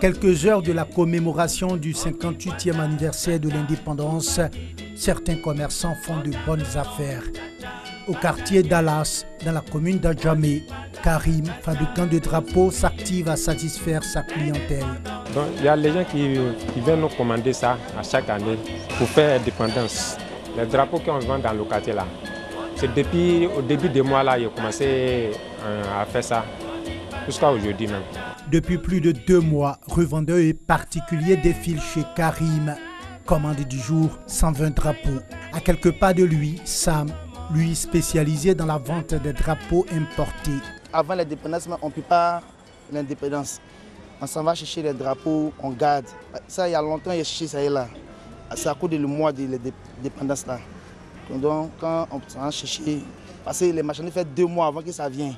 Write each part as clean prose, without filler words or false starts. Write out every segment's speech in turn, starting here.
quelques heures de la commémoration du 58e anniversaire de l'indépendance, certains commerçants font de bonnes affaires. Au quartier Dallas, dans la commune d'Adjamé, Karim, fabricant de drapeaux, s'active à satisfaire sa clientèle. Donc, il y a les gens qui viennent nous commander ça à chaque année pour faire indépendance. Les drapeaux qu'on vend dans le quartier là, c'est depuis au début des mois là, ils ont commencé à faire ça jusqu'à aujourd'hui même. Depuis plus de 2 mois, revendeurs et particuliers défilent chez Karim. Commande du jour, 120 drapeaux. À quelques pas de lui, Sam, lui spécialisé dans la vente des drapeaux importés. Avant l'indépendance, on ne peut pas l'indépendance. On s'en va chercher les drapeaux, on garde. Ça, il y a longtemps, il y a cherché ça et là. C'est à cause du mois de l'indépendance là. Donc, quand on s'en va chercher, parce que les marchandises font 2 mois avant que ça vienne.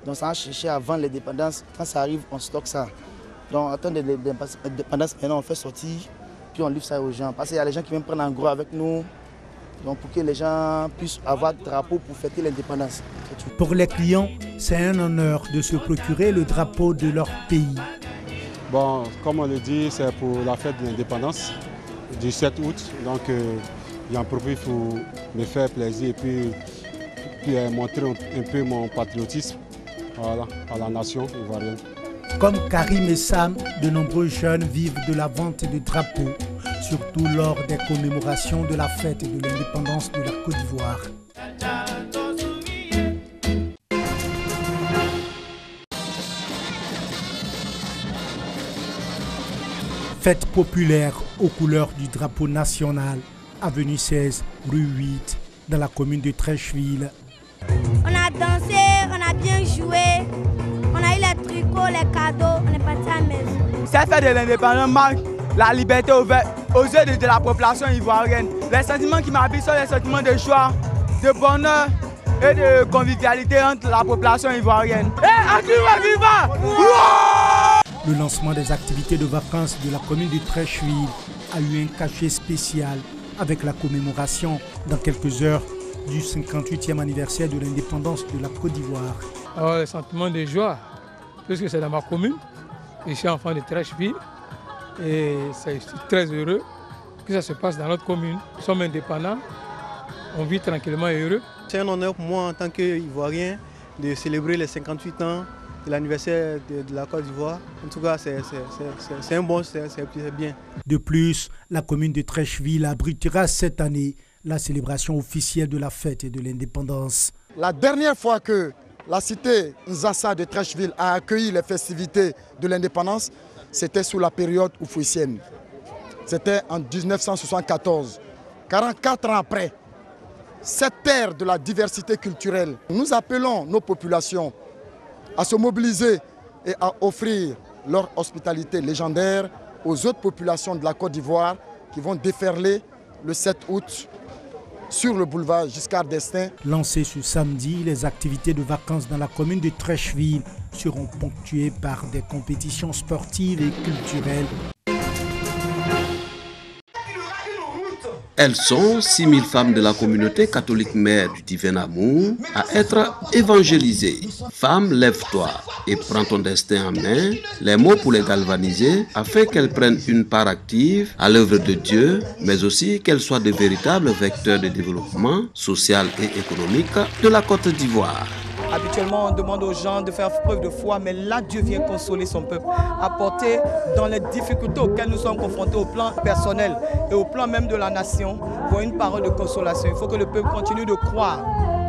Donc, ça va chercher avant l'indépendance. Quand ça arrive, on stocke ça. Donc, en temps de l'indépendance, maintenant, on fait sortir, puis on livre ça aux gens. Parce qu'il y a les gens qui viennent prendre en gros avec nous. Donc, pour que les gens puissent avoir des drapeaux pour fêter l'indépendance. Pour les clients, c'est un honneur de se procurer le drapeau de leur pays. Bon, comme on le dit, c'est pour la fête de l'indépendance du 7 août. Donc, j'en profite pour me faire plaisir et puis montrer un peu mon patriotisme, voilà, à la nation ivoirienne. Comme Karim et Sam, de nombreux jeunes vivent de la vente de drapeaux, surtout lors des commémorations de la fête de l'indépendance de la Côte d'Ivoire. Fête populaire aux couleurs du drapeau national, avenue 16, rue 8, dans la commune de Trècheville. On a dansé, on a bien joué, on a eu les tricots, les cadeaux, on est parti à la maison. Cette fête de l'indépendance marque la liberté ouverte aux yeux de la population ivoirienne. Les sentiments qui m'habitent sont les sentiments de joie, de bonheur et de convivialité entre la population ivoirienne. Le lancement des activités de vacances de la commune de Trècheville a eu un cachet spécial avec la commémoration dans quelques heures du 58e anniversaire de l'indépendance de la Côte d'Ivoire. Alors, le sentiment de joie, puisque c'est dans ma commune, je suis enfant de Trècheville et je suis très heureux que ça se passe dans notre commune. Nous sommes indépendants, on vit tranquillement et heureux. C'est un honneur pour moi en tant qu'Ivoirien de célébrer les 58 ans de l'anniversaire de la Côte d'Ivoire. En tout cas, c'est bien. De plus, la commune de Trècheville abritera cette année la célébration officielle de la fête de l'indépendance. La dernière fois que la cité Nzassa de Trècheville a accueilli les festivités de l'indépendance, c'était sous la période oufouissienne. C'était en 1974. 44 ans après, cette terre de la diversité culturelle, nous appelons nos populations à se mobiliser et à offrir leur hospitalité légendaire aux autres populations de la Côte d'Ivoire qui vont déferler le 7 août sur le boulevard Giscard d'Estaing. Lancées ce samedi, les activités de vacances dans la commune de Trècheville seront ponctuées par des compétitions sportives et culturelles. Elles sont 6 000 femmes de la communauté catholique mère du divin amour à être évangélisées. Femme, lève-toi et prends ton destin en main, les mots pour les galvaniser afin qu'elles prennent une part active à l'œuvre de Dieu, mais aussi qu'elles soient de véritables vecteurs de développement social et économique de la Côte d'Ivoire. Habituellement, on demande aux gens de faire preuve de foi, mais là, Dieu vient consoler son peuple, apporter dans les difficultés auxquelles nous sommes confrontés au plan personnel et au plan même de la nation, pour une parole de consolation. Il faut que le peuple continue de croire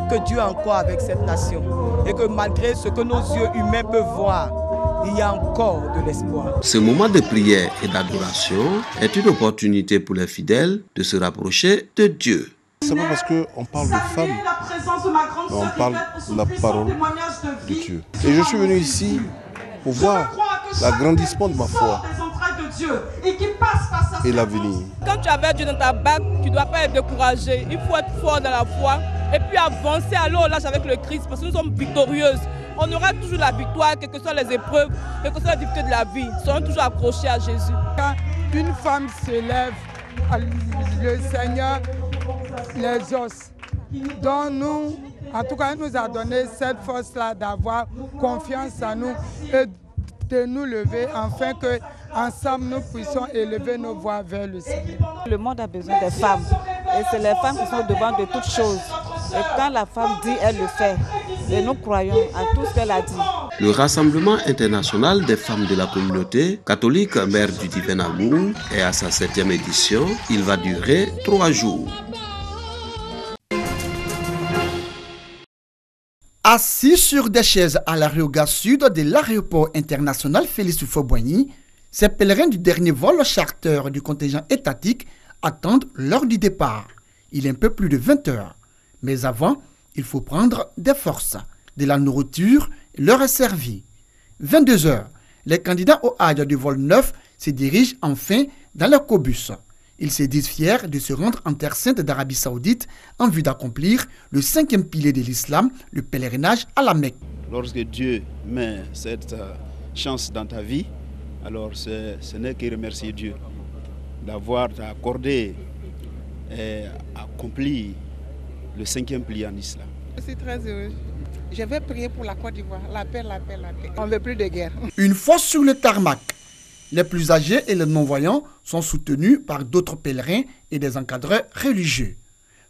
que Dieu est encore avec cette nation et que malgré ce que nos yeux humains peuvent voir, il y a encore de l'espoir. Ce moment de prière et d'adoration est une opportunité pour les fidèles de se rapprocher de Dieu. Ce n'est pas parce qu'on parle de femmes, on parle de la parole de Dieu. Et je suis venu ici pour voir l'agrandissement de ma foi et l'avenir. Quand tu avais Dieu dans ta bague, tu ne dois pas être découragé. Il faut être fort dans la foi et puis avancer à l'eau l'âge avec le Christ parce que nous sommes victorieuses. On aura toujours la victoire, quelles que soient les épreuves, quelles que soient les difficultés de la vie. Nous serons toujours accrochés à Jésus. Quand une femme s'élève, le Seigneur les os. Donc nous, en tout cas, il nous a donné cette force-là d'avoir confiance en nous et de nous lever afin que ensemble nous puissions élever nos voix vers le Seigneur. Le monde a besoin des femmes et c'est les femmes qui sont devant de toutes choses. Et quand la femme dit, elle le fait. Et nous croyons à tout ce qu'elle a dit. Le Rassemblement international des femmes de la communauté catholique Mère du Divin Amour est à sa 7e édition. Il va durer 3 jours. Assis sur des chaises à l'arrière sud de l'aéroport international Félix Houphouët-Boigny, ces pèlerins du dernier vol charter du contingent étatique attendent l'heure du départ. Il est un peu plus de 20 heures. Mais avant, il faut prendre des forces. De la nourriture leur est servie. 22 heures, les candidats au Hajj du vol 9 se dirigent enfin dans leur cobus. Ils se disent fiers de se rendre en terre sainte d'Arabie Saoudite en vue d'accomplir le 5e pilier de l'islam, le pèlerinage à la Mecque. Lorsque Dieu met cette chance dans ta vie, alors ce n'est que remercier Dieu d'avoir accordé et accompli le 5e pilier en islam. Je suis très heureux. Je vais prier pour la Côte d'Ivoire. La paix, la paix, la paix. On ne veut plus de guerre. Une fois sur le tarmac, les plus âgés et les non-voyants sont soutenus par d'autres pèlerins et des encadreurs religieux.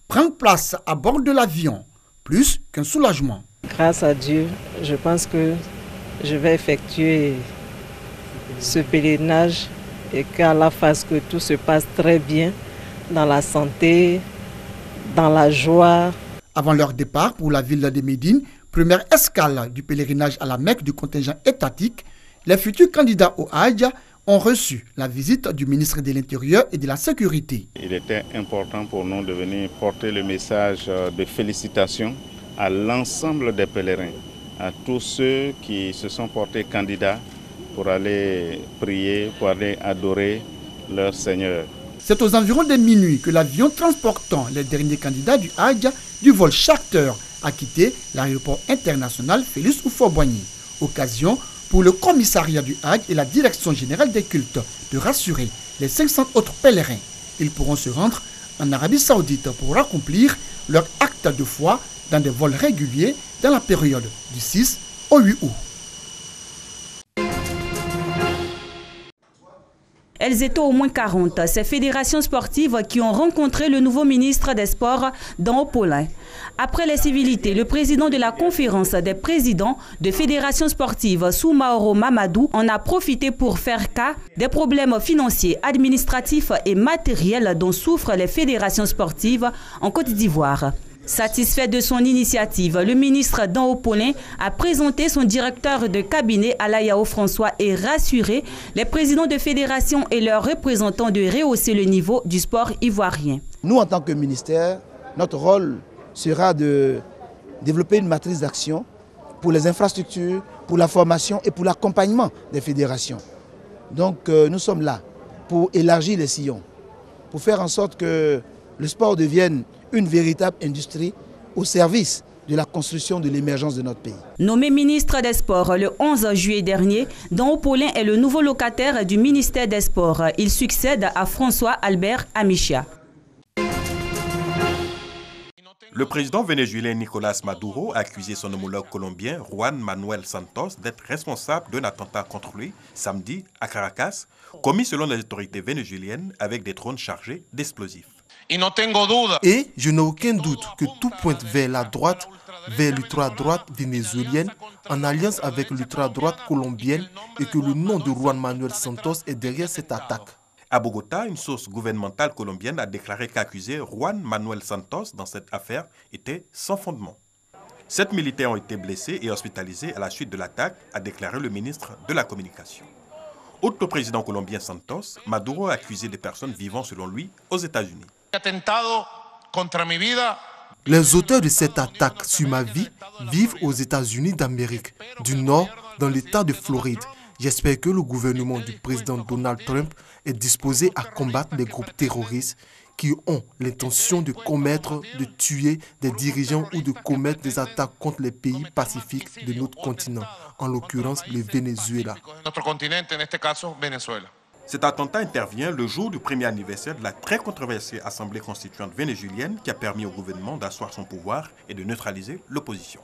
Prendre place à bord de l'avion, plus qu'un soulagement. Grâce à Dieu, je pense que je vais effectuer ce pèlerinage et qu'Allah fasse que tout se passe très bien, dans la santé, dans la joie. Avant leur départ pour la ville de Médine, première escale du pèlerinage à la Mecque du contingent étatique, les futurs candidats au Hajj ont reçu la visite du ministre de l'Intérieur et de la Sécurité. Il était important pour nous de venir porter le message de félicitations à l'ensemble des pèlerins, à tous ceux qui se sont portés candidats pour aller prier, pour aller adorer leur Seigneur. C'est aux environs de minuit que l'avion transportant les derniers candidats du Hajj du vol charter a quitté l'aéroport international Félix Houphouët-Boigny. Occasion pour le commissariat du Hajj et la direction générale des cultes de rassurer les 500 autres pèlerins. Ils pourront se rendre en Arabie Saoudite pour accomplir leur acte de foi dans des vols réguliers dans la période du 6 au 8 août. Elles étaient au moins 40, ces fédérations sportives qui ont rencontré le nouveau ministre des Sports dans Haut-Paulin. Après les civilités, le président de la conférence des présidents de fédérations sportives, Soumaoro Mamadou, en a profité pour faire cas des problèmes financiers, administratifs et matériels dont souffrent les fédérations sportives en Côte d'Ivoire. Satisfait de son initiative, le ministre Dan Haut-Paulin a présenté son directeur de cabinet Alayao François et rassuré les présidents de fédération et leurs représentants de rehausser le niveau du sport ivoirien. Nous, en tant que ministère, notre rôle sera de développer une matrice d'action pour les infrastructures, pour la formation et pour l'accompagnement des fédérations. Donc nous sommes là pour élargir les sillons, pour faire en sorte que le sport devienne une véritable industrie au service de la construction de l'émergence de notre pays. Nommé ministre des Sports le 11 juillet dernier, Dan Haut-Paulin est le nouveau locataire du ministère des Sports. Il succède à François Albert Amichia. Le président vénézuélien Nicolás Maduro a accusé son homologue colombien Juan Manuel Santos d'être responsable d'un attentat contre lui samedi à Caracas, commis selon les autorités vénézuéliennes avec des drones chargés d'explosifs. Et je n'ai aucun doute que tout pointe vers la droite, vers l'ultra-droite vénézuélienne, en alliance avec l'ultra-droite colombienne, et que le nom de Juan Manuel Santos est derrière cette attaque. À Bogota, une source gouvernementale colombienne a déclaré qu'accuser Juan Manuel Santos dans cette affaire était sans fondement. 7 militaires ont été blessés et hospitalisés à la suite de l'attaque, a déclaré le ministre de la Communication. Outre le président colombien Santos, Maduro a accusé des personnes vivant selon lui aux États-Unis. Les auteurs de cette attaque sur ma vie vivent aux États-Unis d'Amérique du Nord, dans l'État de Floride. J'espère que le gouvernement du président Donald Trump est disposé à combattre les groupes terroristes qui ont l'intention de commettre, de tuer des dirigeants ou de commettre des attaques contre les pays pacifiques de notre continent, en l'occurrence le Venezuela. Cet attentat intervient le jour du premier anniversaire de la très controversée Assemblée constituante vénézuélienne qui a permis au gouvernement d'asseoir son pouvoir et de neutraliser l'opposition.